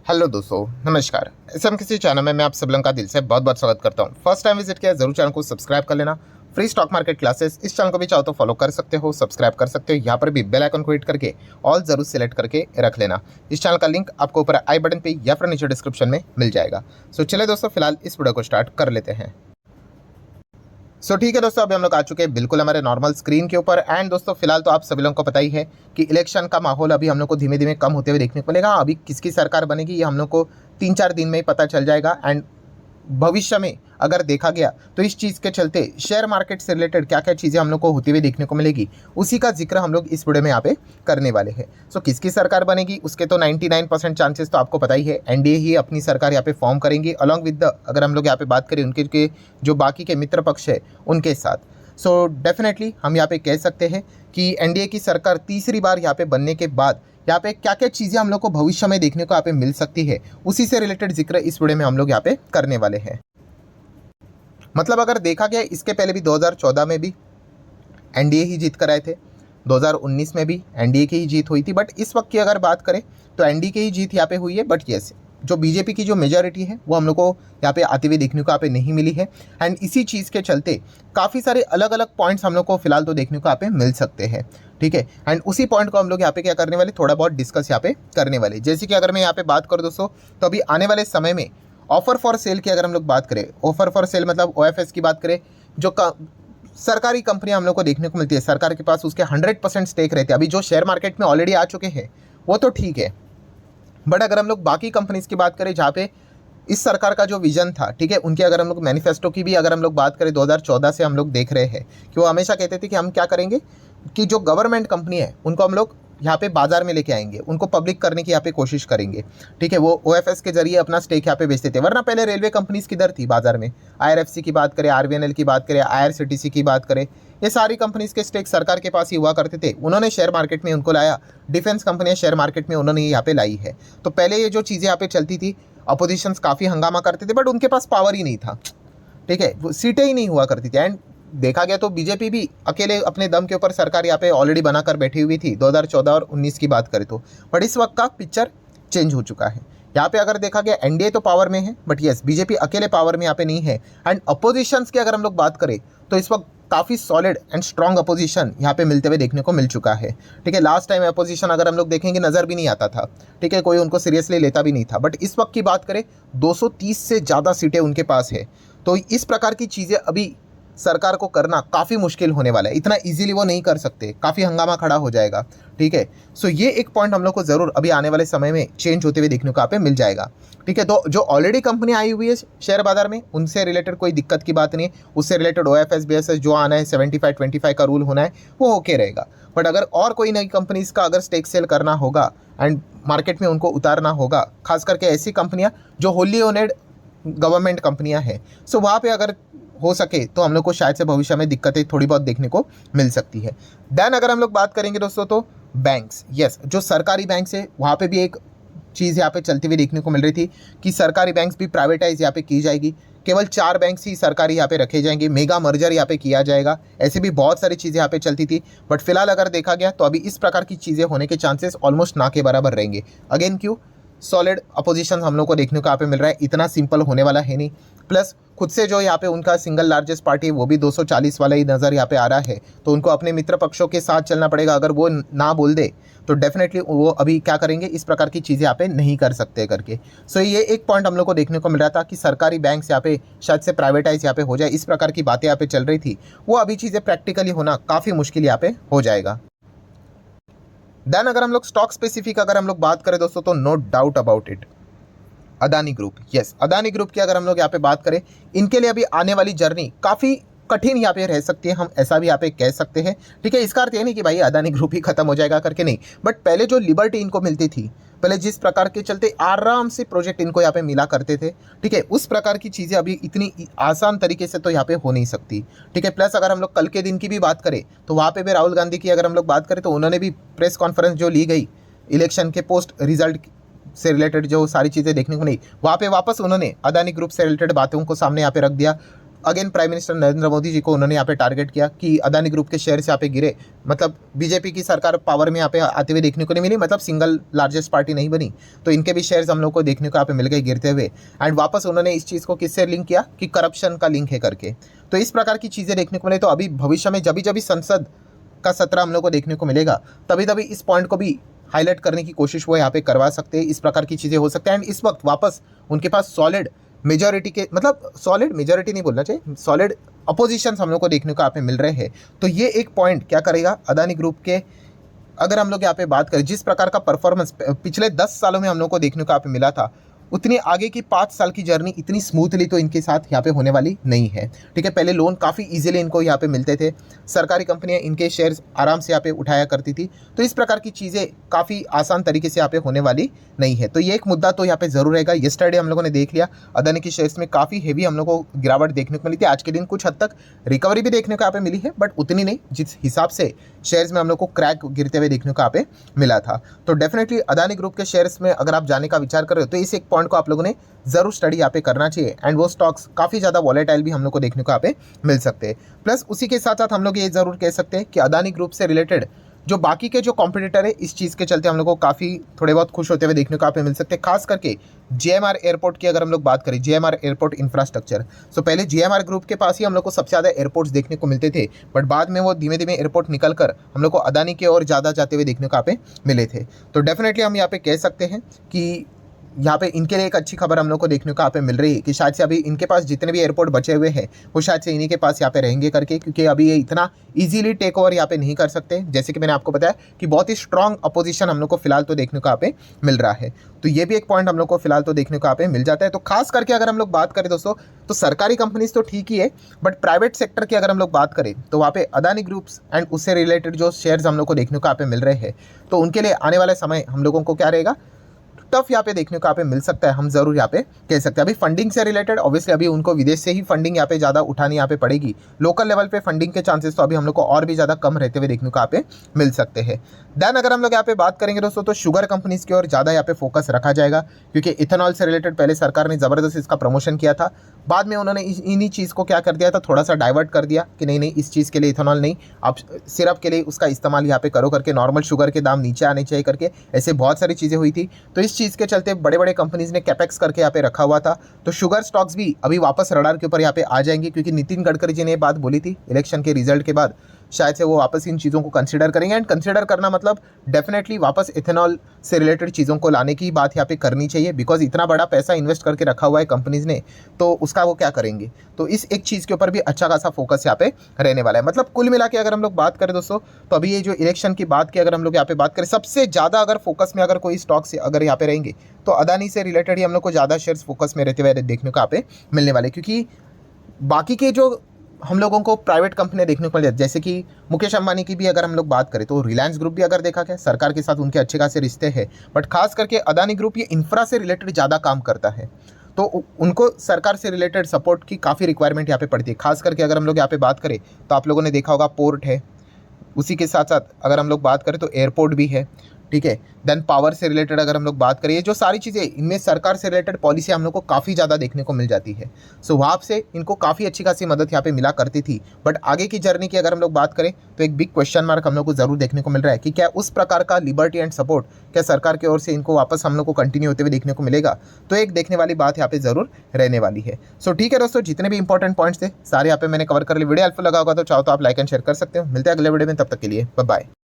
Hello दोस्तों, नमस्कार। SM किसी चैनल में मैं आप सब लोगों का दिल से बहुत बहुत स्वागत करता हूं। फर्स्ट टाइम विजिट किया जरूर चैनल को सब्सक्राइब कर लेना। फ्री स्टॉक मार्केट क्लासेस इस चैनल को भी चाहो तो फॉलो कर सकते हो, सब्सक्राइब कर सकते हो। यहाँ पर भी बेल आइकन को हिट करके ऑल जरूर सेलेक्ट करके रख लेना। इस चैनल का लिंक आपको ऊपर आई बटन पे या फिर नीचे डिस्क्रिप्शन में मिल जाएगा। सो चले दोस्तों, फिलहाल इस वीडियो को स्टार्ट कर लेते हैं। ठीक है दोस्तों, अभी हम लोग आ चुके हैं बिल्कुल हमारे नॉर्मल स्क्रीन के ऊपर। एंड दोस्तों फिलहाल तो आप सभी लोगों को पता ही है कि इलेक्शन का माहौल अभी हम लोग को धीमे धीमे कम होते हुए देखने को मिलेगा। अभी किसकी सरकार बनेगी ये हम लोग को 3-4 दिन में ही पता चल जाएगा। एंड भविष्य में अगर देखा गया तो इस चीज़ के चलते शेयर मार्केट से रिलेटेड क्या क्या चीज़ें हम लोग को होती हुई देखने को मिलेगी, उसी का जिक्र हम लोग इस वीडियो में यहाँ पे करने वाले हैं। किसकी सरकार बनेगी उसके तो 99% चांसेस तो आपको पता ही है, एनडीए ही अपनी सरकार यहाँ पे फॉर्म करेंगे अलॉन्ग विद द, अगर हम लोग यहाँ पे बात करें उनके जो बाकी के मित्र पक्ष है उनके साथ। डेफिनेटली हम यहाँ पे कह सकते हैं कि एनडीए की सरकार तीसरी बार यहाँ पे बनने के बाद यहाँ पे क्या क्या चीज़ें हम लोग को भविष्य में देखने को यहाँ पे मिल सकती है, उसी से रिलेटेड जिक्र इस वीडियो में हम लोग यहाँ पे करने वाले हैं। मतलब अगर देखा गया इसके पहले भी 2014 में भी एनडीए ही जीत कर आए थे, 2019 में भी एनडीए की ही जीत हुई थी। बट इस वक्त की अगर बात करें तो एनडीए की ही जीत यहाँ पे हुई है। बट यस, जो बीजेपी की जो मेजॉरिटी है वो हम लोग को यहाँ पे आते हुए देखने को यहाँ पे नहीं मिली है। एंड इसी चीज़ के चलते काफ़ी सारे अलग अलग पॉइंट्स हम लोग को फिलहाल तो देखने को यहाँ पे मिल सकते हैं। ठीक है, एंड उसी पॉइंट को हम लोग यहाँ पे क्या करने वाले, थोड़ा बहुत डिस्कस यहाँ पे करने वाले। जैसे कि अगर मैं यहाँ पे बात करूँ दोस्तों, तो अभी आने वाले समय में ऑफर फॉर सेल की अगर हम लोग बात करें, ऑफर फॉर सेल मतलब ओएफएस की बात करें, जो सरकारी कंपनियां हम लोग को देखने को मिलती है, सरकार के पास उसके 100% स्टेक रहते हैं। अभी जो शेयर मार्केट में ऑलरेडी आ चुके हैं वो तो ठीक है, बट अगर हम लोग बाकी कंपनीज की बात करें जहाँ पे इस सरकार का जो विजन था, ठीक है, उनके अगर हम लोग मैनिफेस्टो की भी अगर हम लोग बात करें 2014 से हम लोग देख रहे हैं कि वो हमेशा कहते थे कि हम क्या करेंगे कि जो गवर्नमेंट कंपनी है उनको हम लोग यहाँ पे बाजार में लेके आएंगे, उनको पब्लिक करने की यहाँ पे कोशिश करेंगे। ठीक है, वो ओएफएस के जरिए अपना स्टेक यहाँ पे बेचते थे, वरना पहले रेलवे कंपनीज किधर थी बाजार में। आईआरएफसी की बात करें, आरवीएनएल की बात करें, आईआरसीटीसी की बात करें, ये सारी कंपनीज के स्टेक सरकार के पास ही हुआ करते थे। उन्होंने शेयर मार्केट में उनको लाया, डिफेंस कंपनियां शेयर मार्केट में उन्होंने यहाँ पे लाई है। तो पहले ये जो चीज़ें यहाँ पे चलती थी, अपोजिशंस काफ़ी हंगामा करते थे, बट उनके पास पावर ही नहीं था। ठीक है, सीटें ही नहीं हुआ करती थी। एंड देखा गया तो बीजेपी भी अकेले अपने दम के ऊपर सरकार यहाँ पे ऑलरेडी बनाकर बैठी हुई थी 2014 और 19 की बात करें तो। बट इस वक्त का पिक्चर चेंज हो चुका है। यहाँ पे अगर देखा गया एनडीए तो पावर में है, बट यस बीजेपी अकेले पावर में यहाँ पे नहीं है। एंड अपोजिशंस की अगर हम लोग बात करें तो इस वक्त काफ़ी सॉलिड एंड स्ट्रॉन्ग अपोजिशन यहाँ पे मिलते हुए देखने को मिल चुका है। ठीक है, लास्ट टाइम अपोजिशन अगर हम लोग देखेंगे नज़र भी नहीं आता था। ठीक है, कोई उनको सीरियसली लेता भी नहीं था। बट इस वक्त की बात करें 230 से ज़्यादा सीटें उनके पास है। तो इस प्रकार की चीज़ें अभी सरकार को करना काफ़ी मुश्किल होने वाला है, इतना इजीली वो नहीं कर सकते, काफ़ी हंगामा खड़ा हो जाएगा। ठीक है, ये एक पॉइंट हम लोग को ज़रूर अभी आने वाले समय में चेंज होते हुए देखने को यहाँ पे मिल जाएगा। ठीक है, तो जो ऑलरेडी कंपनी आई हुई है शेयर बाजार में उनसे रिलेटेड कोई दिक्कत की बात नहीं है। उससे रिलेटेड ओएफएस बीएसएस जो आना है 75-25 का रूल होना है वो ओके रहेगा। बट अगर और कोई नई कंपनीज का अगर स्टेक सेल करना होगा एंड मार्केट में उनको उतारना होगा, खास करके ऐसी कंपनियाँ जो होली ओनेड गवर्नमेंट कंपनियाँ हैं, वहाँ पर अगर हो सके तो हम लोग को शायद से भविष्य में दिक्कतें थोड़ी बहुत देखने को मिल सकती है। देन अगर हम लोग बात करेंगे दोस्तों तो बैंक्स, यस जो सरकारी बैंक्स है वहाँ पे भी एक चीज़ यहाँ पे चलती हुई देखने को मिल रही थी कि सरकारी बैंक्स भी प्राइवेटाइज यहाँ पे की जाएगी। केवल 4 बैंक्स ही सरकारी यहाँ पे रखे जाएंगे, मेगा मर्जर यहाँ पे किया जाएगा। ऐसे भी बहुत सारी चीज़ें यहाँ पे चलती थी, बट फिलहाल अगर देखा गया तो अभी इस प्रकार की चीज़ें होने के चांसेस ऑलमोस्ट ना के बराबर रहेंगे। अगेन क्यों, सॉलिड अपोजिशन हम लोग को देखने को यहाँ पे मिल रहा है, इतना सिंपल होने वाला है नहीं। प्लस खुद से जो यहाँ पे उनका सिंगल लार्जेस्ट पार्टी है वो भी 240 वाला ही नज़र यहाँ पे आ रहा है। तो उनको अपने मित्र पक्षों के साथ चलना पड़ेगा। अगर वो ना बोल दे तो डेफिनेटली वो अभी क्या करेंगे, इस प्रकार की चीज़ें यहाँ पे नहीं कर सकते करके। ये एक पॉइंट हम लोग को देखने को मिल रहा था कि सरकारी बैंक्स यहाँ पे शायद से प्राइवेटाइज यहाँ पे हो जाए, इस प्रकार की बातें यहाँ पे चल रही थी। वो अभी चीज़ें प्रैक्टिकली होना काफ़ी मुश्किल यहाँ पे हो जाएगा। देन अगर हम लोग स्टॉक स्पेसिफिक अगर हम लोग बात करें दोस्तों तो no doubt about it Adani group, yes Adani group की अगर हम लोग यहाँ पे बात करें, इनके लिए अभी आने वाली जर्नी काफ़ी कठिन यहाँ पे रह सकती है, हम ऐसा भी यहाँ पे कह सकते हैं। ठीक है, इसका अर्थ ये नहीं कि भाई अदानी ग्रुप ही खत्म हो जाएगा करके, नहीं। बट पहले जो लिबर्टी इनको मिलती थी, पहले जिस प्रकार के चलते आराम से प्रोजेक्ट इनको यहाँ पे मिला करते थे, ठीक है, उस प्रकार की चीज़ें अभी इतनी आसान तरीके से तो यहाँ पे हो नहीं सकती। ठीक है, प्लस अगर हम लोग कल के दिन की भी बात करें तो वहाँ पे भी राहुल गांधी की अगर हम लोग बात करें तो उन्होंने भी प्रेस कॉन्फ्रेंस जो ली गई इलेक्शन के पोस्ट रिजल्ट से रिलेटेड जो सारी चीज़ें देखने को नहीं, वहाँ पे वापस उन्होंने अदानी ग्रुप से रिलेटेड बातों को सामने यहाँ पे रख दिया। Again prime minister Narendra Modi ji को उन्होंने यहाँ पे टारगेट किया कि अदानी ग्रुप के शेयर यहाँ पे गिरे, मतलब बीजेपी की सरकार पावर में यहाँ पे आते हुए देखने को नहीं मिली, मतलब सिंगल लार्जेस्ट पार्टी नहीं बनी, तो इनके भी शेयर्स हम लोग को देखने को यहाँ पे मिल गए गिरते हुए। एंड वापस उन्होंने इस चीज़ को किससे लिंक किया कि करप्शन का लिंक है करके। तो इस प्रकार की चीज़ें देखने को मिले। तो अभी भविष्य में जब भी संसद का सत्र हम लोग को देखने को मिलेगा, तभी इस पॉइंट को भी हाईलाइट करने की कोशिश वो यहाँ पे करवा सकते हैं। इस प्रकार की चीज़ें हो सकते हैं। एंड इस वक्त वापस उनके पास सॉलिड मेजॉरिटी के, मतलब सॉलिड मेजॉरिटी नहीं बोलना चाहिए, सॉलिड अपोजिशन हम लोग को देखने को यहाँ पे मिल रहे हैं। तो ये एक पॉइंट क्या करेगा अदानी ग्रुप के, अगर हम लोग यहाँ पे बात करें जिस प्रकार का परफॉर्मेंस पिछले 10 सालों में हम लोग को देखने को यहाँ पे मिला था, उतनी आगे की 5 साल की जर्नी इतनी स्मूथली तो इनके साथ यहाँ पे होने वाली नहीं है। ठीक है, पहले लोन काफ़ी इजीली इनको यहाँ पे मिलते थे, सरकारी कंपनियाँ इनके शेयर्स आराम से यहाँ पे उठाया करती थी, तो इस प्रकार की चीज़ें काफ़ी आसान तरीके से यहाँ पे होने वाली नहीं है। तो ये एक मुद्दा तो यहाँ पे ज़रूर रहेगा। येस्टरडे हम लोगों ने देख लिया अदानी के शेयर्स में काफ़ी हेवी हम लोग को गिरावट देखने को मिली थी। आज के दिन कुछ हद तक रिकवरी भी देखने को यहाँ पे मिली है, बट उतनी नहीं जिस हिसाब से शेयर्स में हम लोग को क्रैक गिरते हुए देखने को यहाँ पे मिला था। तो डेफिनेटली अदानी ग्रुप के शेयर्स में अगर आप जाने का विचार कर रहे हो तो इस एक पॉइंट को आप लोगों ने जरूर स्टडी यहाँ पे करना चाहिए। एंड वो स्टॉक्स काफ़ी ज़्यादा वॉलेटाइल भी हम लोग को देखने को यहाँ पे मिल सकते हैं। प्लस उसी के साथ साथ हम लोग ये ज़रूर कह सकते हैं कि अदानी ग्रुप से रिलेटेड जो बाकी के जो कॉम्पिटिटर है, इस चीज़ के चलते हम लोग को काफ़ी थोड़े बहुत खुश होते हुए देखने को यहाँ पे मिल सकते हैं। खास करके जीएमआर एयरपोर्ट की अगर हम लोग बात करें, जीएमआर एयरपोर्ट इंफ्रास्ट्रक्चर, सो पहले जीएमआर ग्रुप के पास ही हम लोग को सबसे ज़्यादा एयरपोर्ट्स देखने को मिलते थे, बट बाद में वो धीमे धीमे एयरपोर्ट निकल कर हम लोग को अदानी के और ज़्यादा जाते हुए देखने को यहाँ पे मिले थे। तो डेफिनेटली हम यहाँ पे कह सकते हैं कि यहाँ पे इनके लिए एक अच्छी खबर हम लोग को देखने को यहाँ पे मिल रही है कि शायद से अभी इनके पास जितने भी एयरपोर्ट बचे हुए हैं वो शायद से इन्हीं के पास यहाँ पे रहेंगे करके, क्योंकि अभी ये इतना इजीली टेक ओवर यहाँ पे नहीं कर सकते। जैसे कि मैंने आपको बताया कि बहुत ही स्ट्रॉन्ग अपोजिशन हम लोग को फिलहाल तो देखने को यहाँ पे मिल रहा है। तो ये भी एक पॉइंट हम लोग को फिलहाल तो देखने को यहाँ पे मिल जाता है। तो खास करके अगर हम लोग बात करें दोस्तों, तो सरकारी कंपनीज तो ठीक ही है, बट प्राइवेट सेक्टर की अगर हम लोग बात करें तो वहाँ पे अदानी ग्रुप्स एंड उससे रिलेटेड जो शेयर्स हम लोग को देखने को यहाँ पे मिल रहे हैं, तो उनके लिए आने वाले समय हम लोगों को क्या रहेगा, टफ यहाँ पे देखने को यहाँ पे मिल सकता है, हम जरूर यहाँ पे कह सकते हैं। अभी फंडिंग से रिलेटेड ऑब्वियसली अभी उनको विदेश से ही फंडिंग यहाँ पे ज़्यादा उठानी यहाँ पे पड़ेगी। लोकल लेवल पे फंडिंग के चांसेस तो अभी हम लोग को और भी ज़्यादा कम रहते हुए देखने को यहाँ पे मिल सकते हैं। देन अगर हम लोग यहाँ पे बात करेंगे दोस्तों, तो शुगर कंपनीज की ओर ज़्यादा यहाँ पे फोकस रखा जाएगा, क्योंकि इथेनॉल से रिलेटेड पहले सरकार ने ज़बरदस्त इसका प्रमोशन किया था, बाद में उन्होंने इन्हीं चीज़ को क्या कर दिया था, थोड़ा सा डाइवर्ट कर दिया कि नहीं इस चीज़ के लिए इथेनॉल नहीं, आप सिरप के लिए उसका इस्तेमाल यहाँ पे करो करके, नॉर्मल शुगर के दाम नीचे आने चाहिए करके, ऐसे बहुत सारी चीज़ें हुई थी। तो इस चीज़ के चलते बड़े बड़े कंपनीज ने कैपेक्स करके यहाँ पे रखा हुआ था। तो शुगर स्टॉक्स भी अभी वापस रडार के ऊपर यहाँ पे आ जाएंगे, क्योंकि नितिन गडकरी जी ने ये बात बोली थी इलेक्शन के रिजल्ट के बाद, शायद से वो वापस इन चीज़ों को कंसीडर करेंगे। एंड कंसीडर करना मतलब डेफिनेटली वापस इथेनॉल से रिलेटेड चीज़ों को लाने की बात यहाँ पे करनी चाहिए, बिकॉज इतना बड़ा पैसा इन्वेस्ट करके रखा हुआ है कंपनीज ने, तो उसका वो क्या करेंगे। तो इस एक चीज़ के ऊपर भी अच्छा खासा फोकस यहाँ पे रहने वाला है। मतलब कुल मिला के अगर हम लोग बात करें दोस्तों, तो अभी ये जो इलेक्शन की बात की अगर हम लोग यहाँ पे बात करें, सबसे ज़्यादा अगर फोकस में अगर कोई स्टॉक से अगर यहाँ पे रहेंगे तो अदानी से रिलेटेड ही हम लोग को ज़्यादा शेयर्स फोकस में रहते हुए देखने को यहाँ पे मिलने वाले, क्योंकि बाकी के जो हम लोगों को प्राइवेट कंपनियां देखने को मिल जाती, जैसे कि मुकेश अंबानी की भी अगर हम लोग बात करें तो रिलायंस ग्रुप भी अगर देखा गया, सरकार के साथ उनके अच्छे खासे रिश्ते हैं, बट खास करके अदानी ग्रुप ये इंफ्रा से रिलेटेड ज़्यादा काम करता है, तो उनको सरकार से रिलेटेड सपोर्ट की काफ़ी रिक्वायरमेंट यहाँ पे पड़ती है। खास करके अगर हम लोग यहाँ पे बात करें तो आप लोगों ने देखा होगा पोर्ट है, उसी के साथ साथ अगर हम लोग बात करें तो एयरपोर्ट भी है, ठीक है। देन पावर से रिलेटेड अगर हम लोग बात करें, ये जो सारी चीज़ें इनमें सरकार से रिलेटेड पॉलिसी हम लोग को काफ़ी ज़्यादा देखने को मिल जाती है। सो वहाँ से इनको काफ़ी अच्छी खासी मदद यहाँ पे मिला करती थी, बट आगे की जर्नी की अगर हम लोग बात करें तो एक बिग क्वेश्चन मार्क हम लोग को ज़रूर देखने को मिल रहा है कि क्या उस प्रकार का लिबर्टी एंड सपोर्ट क्या सरकार की ओर से इनको वापस हम लोग को कंटिन्यू होते हुए देखने को मिलेगा। तो एक देखने वाली बात यहाँ पे ज़रूर रहने वाली है। सो ठीक है दोस्तों, जितने भी इंपॉर्टेंट पॉइंट्स थे सारे यहाँ पे मैंने कवर कर लिए। वीडियो हेल्पफुल लगा होगा तो चाहो तो आप लाइक एंड शेयर कर सकते हो। मिलते हैं अगले वीडियो में, तब तक के लिए बाय बाय।